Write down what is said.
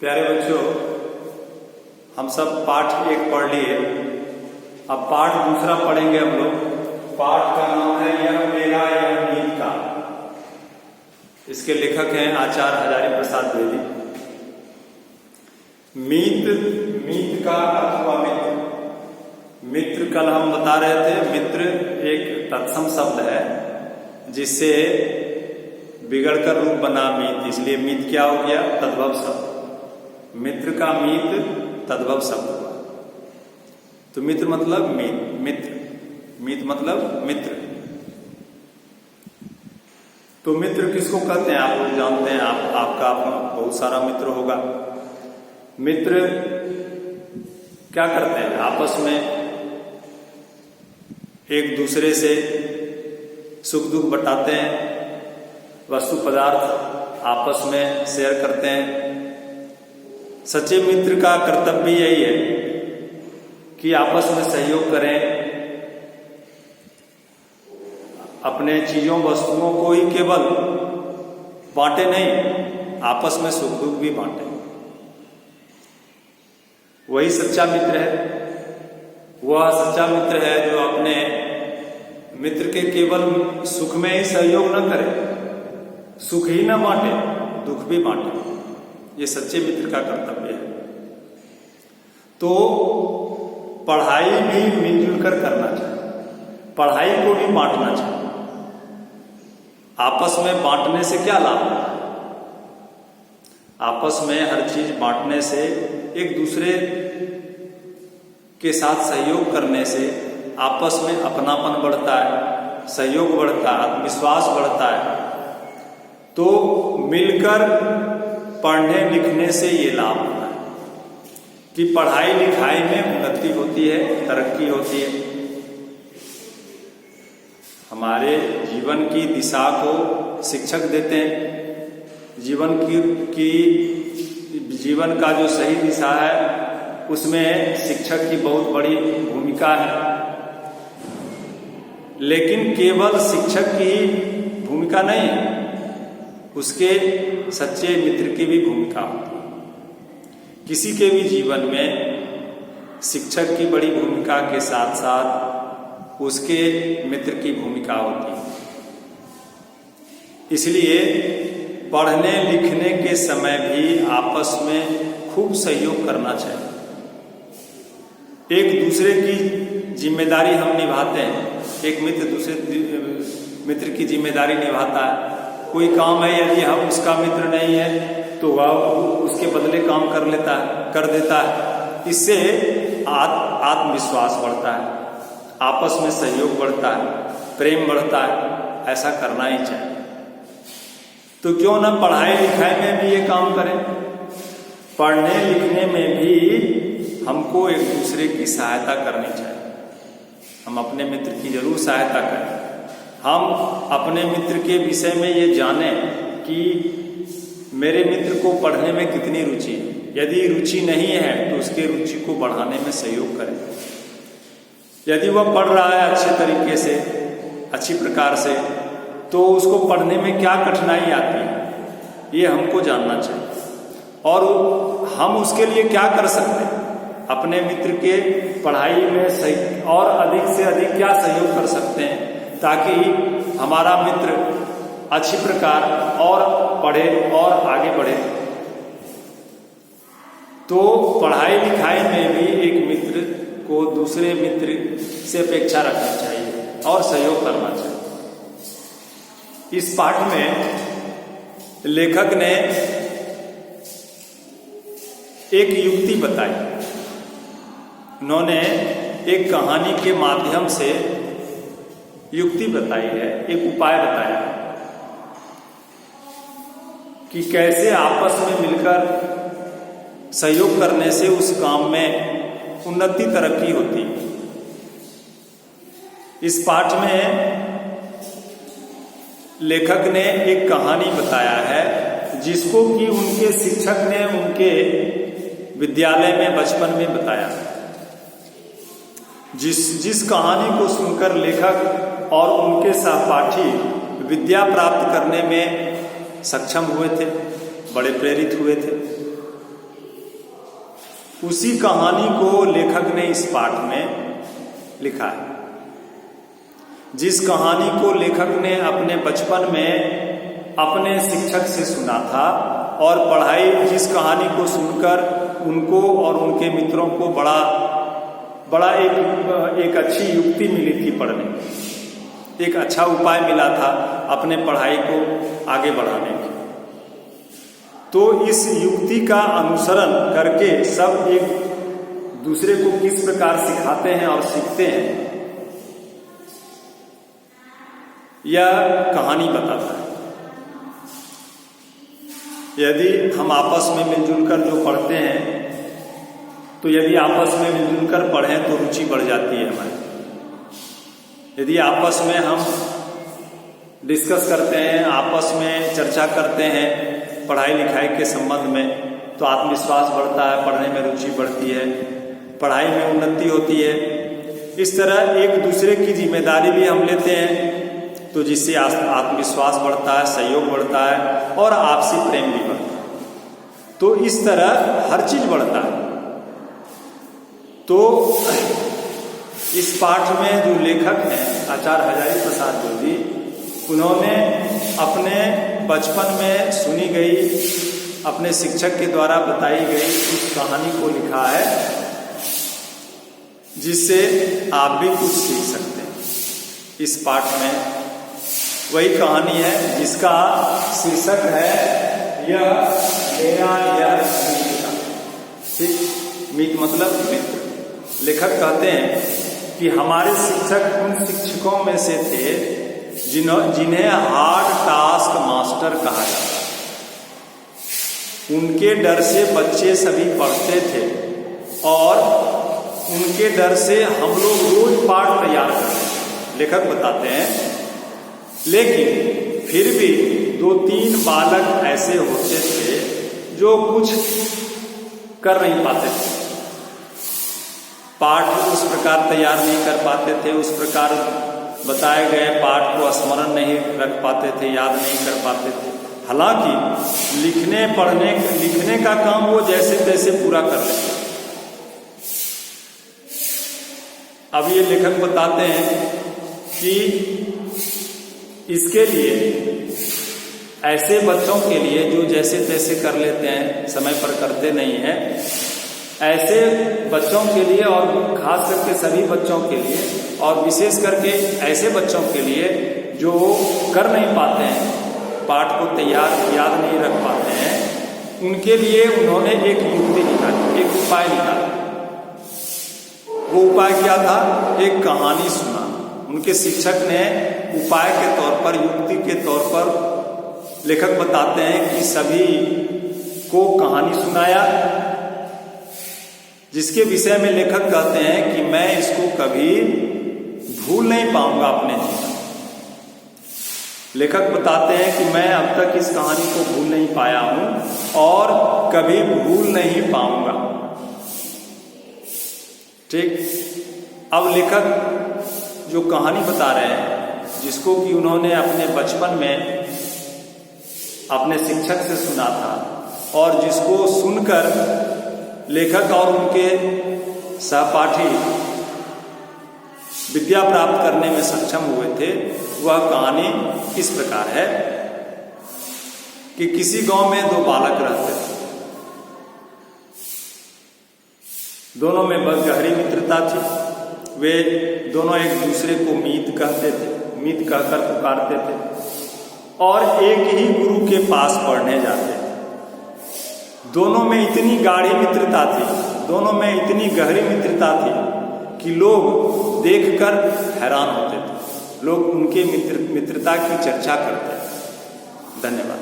प्यारे बच्चों, हम सब पाठ एक पढ़ लिए। अब पाठ दूसरा पढ़ेंगे हम लोग। पाठ का नाम है यह मेरा यह मीत का। इसके लेखक हैं आचार्य हजारी प्रसाद द्विवेदी। मीत का अर्थ हुआ मित्र। मित्र कल हम बता रहे थे, मित्र एक तत्सम शब्द है जिससे बिगड़कर रूप बना मीत, इसलिए मीत क्या हो गया? तद्भव शब्द। मित्र का मीत तद्भव शब्द हुआ। तो मित्र मतलब मीत मतलब मित्र। तो मित्र किसको कहते हैं आप लोग जानते हैं। आपका बहुत सारा मित्र होगा। मित्र क्या करते हैं? आपस में एक दूसरे से सुख दुख बटाते हैं, वस्तु पदार्थ आपस में शेयर करते हैं। सच्चे मित्र का कर्तव्य यही है कि आपस में सहयोग करें, अपने चीजों वस्तुओं को ही केवल बांटे नहीं, आपस में सुख दुख भी बांटे। वही सच्चा मित्र है। वह सच्चा मित्र है जो अपने मित्र के केवल सुख में ही सहयोग न करे, सुख ही न बांटे, दुख भी बांटे। ये सच्चे मित्र का कर्तव्य है। तो पढ़ाई भी मिलजुल कर करना चाहिए, पढ़ाई को भी बांटना चाहिए। आपस में बांटने से क्या लाभ है? आपस में हर चीज बांटने से, एक दूसरे के साथ सहयोग करने से आपस में अपनापन बढ़ता है, सहयोग बढ़ता है, आत्मविश्वास बढ़ता है। तो मिलकर पढ़ने लिखने से ये लाभ होता है कि पढ़ाई लिखाई में उन्नति होती है, तरक्की होती है। हमारे जीवन की दिशा को शिक्षक देते हैं। जीवन का जो सही दिशा है उसमें शिक्षक की बहुत बड़ी भूमिका है। लेकिन केवल शिक्षक की भूमिका नहीं है, उसके सच्चे मित्र की भी भूमिका होती है। किसी के भी जीवन में शिक्षक की बड़ी भूमिका के साथ साथ उसके मित्र की भूमिका होती है। इसलिए पढ़ने लिखने के समय भी आपस में खूब सहयोग करना चाहिए। एक दूसरे की जिम्मेदारी हम निभाते हैं। एक मित्र दूसरे मित्र की जिम्मेदारी निभाता है। कोई काम है, यदि हम उसका मित्र नहीं है तो वह उसके बदले काम कर देता है। इससे आत्मविश्वास बढ़ता है, आपस में सहयोग बढ़ता है, प्रेम बढ़ता है। ऐसा करना ही चाहिए। तो क्यों न पढ़ाई लिखाई में भी ये काम करें। पढ़ने लिखने में भी हमको एक दूसरे की सहायता करनी चाहिए। हम अपने मित्र की जरूर सहायता करें। हम अपने मित्र के विषय में ये जानें कि मेरे मित्र को पढ़ने में कितनी रुचि है। यदि रुचि नहीं है तो उसके रुचि को बढ़ाने में सहयोग करें। यदि वह पढ़ रहा है अच्छे तरीके से, अच्छी प्रकार से, तो उसको पढ़ने में क्या कठिनाई आती है ये हमको जानना चाहिए। और हम उसके लिए क्या कर सकते हैं, अपने मित्र के पढ़ाई में सही और अधिक से अधिक क्या सहयोग कर सकते हैं ताकि हमारा मित्र अच्छी प्रकार और पढ़े और आगे बढ़े। तो पढ़ाई लिखाई में भी एक मित्र को दूसरे मित्र से अपेक्षा रखनी चाहिए और सहयोग करना चाहिए। इस पाठ में लेखक ने एक युक्ति बताई। उन्होंने एक कहानी के माध्यम से युक्ति बताई है, एक उपाय बताया है कि कैसे आपस में मिलकर सहयोग करने से उस काम में उन्नति तरक्की होती है। इस पाठ में लेखक ने एक कहानी बताया है जिसको कि उनके शिक्षक ने उनके विद्यालय में बचपन में बताया। जिस कहानी को सुनकर लेखक और उनके सहपाठी विद्या प्राप्त करने में सक्षम हुए थे, बड़े प्रेरित हुए थे। उसी कहानी को लेखक ने इस पाठ में लिखा है। जिस कहानी को लेखक ने अपने बचपन में अपने शिक्षक से सुना था और पढ़ाई, जिस कहानी को सुनकर उनको और उनके मित्रों को बड़ा एक अच्छी युक्ति मिली थी पढ़ने, एक अच्छा उपाय मिला था अपने पढ़ाई को आगे बढ़ाने की। तो इस युक्ति का अनुसरण करके सब एक दूसरे को किस प्रकार सिखाते हैं और सीखते हैं, यह कहानी बताता है। यदि हम आपस में मिलजुल कर जो पढ़ते हैं, तो यदि आपस में मिलजुल कर पढ़ें तो रुचि बढ़ जाती है हमारी। यदि आपस में हम डिस्कस करते हैं, आपस में चर्चा करते हैं पढ़ाई लिखाई के संबंध में, तो आत्मविश्वास बढ़ता है, पढ़ने में रुचि बढ़ती है, पढ़ाई में उन्नति होती है। इस तरह एक दूसरे की जिम्मेदारी भी हम लेते हैं, तो जिससे आत्मविश्वास बढ़ता है, सहयोग बढ़ता है और आपसी प्रेम भी बढ़ता है। तो इस तरह हर चीज बढ़ता है। तो इस पाठ में जो लेखक हैं आचार्य हजारी प्रसाद जोशी, उन्होंने अपने बचपन में सुनी गई, अपने शिक्षक के द्वारा बताई गई उस कहानी को लिखा है, जिससे आप भी कुछ सीख सकते हैं। इस पाठ में वही कहानी है जिसका शीर्षक है यह मेरा यह मित्र। मित्र मतलब मित्र। लेखक कहते हैं कि हमारे शिक्षक उन शिक्षकों में से थे जिन्हें हार्ड टास्क मास्टर कहा जाता है। उनके डर से बच्चे सभी पढ़ते थे और उनके डर से हम लोग रोज पाठ तैयार करते थे। लेखक बताते हैं, लेकिन फिर भी 2-3 बालक ऐसे होते थे जो कुछ कर नहीं पाते थे, पाठ उस प्रकार तैयार नहीं कर पाते थे, उस प्रकार बताए गए पाठ को स्मरण नहीं रख पाते थे, याद नहीं कर पाते थे। हालांकि लिखने का काम वो जैसे तैसे पूरा कर लेते। अब ये लेखक बताते हैं कि इसके लिए ऐसे बच्चों के लिए जो जैसे तैसे कर लेते हैं, समय पर करते नहीं हैं, ऐसे बच्चों के लिए और खास करके सभी बच्चों के लिए और विशेष करके ऐसे बच्चों के लिए जो कर नहीं पाते हैं, पाठ को तैयार याद नहीं रख पाते हैं, उनके लिए उन्होंने एक युक्ति निकाली, एक उपाय निकाला। वो उपाय क्या था? एक कहानी सुना। उनके शिक्षक ने उपाय के तौर पर, युक्ति के तौर पर लेखक बताते हैं कि सभी को कहानी सुनाया, जिसके विषय में लेखक कहते हैं कि मैं इसको कभी भूल नहीं पाऊंगा अपने जीवन। लेखक बताते हैं कि मैं अब तक इस कहानी को भूल नहीं पाया हूं और कभी भूल नहीं पाऊंगा। ठीक। अब लेखक जो कहानी बता रहे हैं, जिसको कि उन्होंने अपने बचपन में अपने शिक्षक से सुना था और जिसको सुनकर लेखक और उनके सहपाठी विद्या प्राप्त करने में सक्षम हुए थे, वह कहानी इस प्रकार है कि किसी गांव में 2 बालक रहते थे। दोनों में बहुत गहरी मित्रता थी। वे दोनों एक दूसरे को मीत कहते थे, मीत कहकर पुकारते थे और एक ही गुरु के पास पढ़ने जाते थे। दोनों में इतनी गाढ़ी मित्रता थी, दोनों में इतनी गहरी मित्रता थी कि लोग देखकर हैरान होते थे। लोग उनके मित्रता की चर्चा करते थे। धन्यवाद।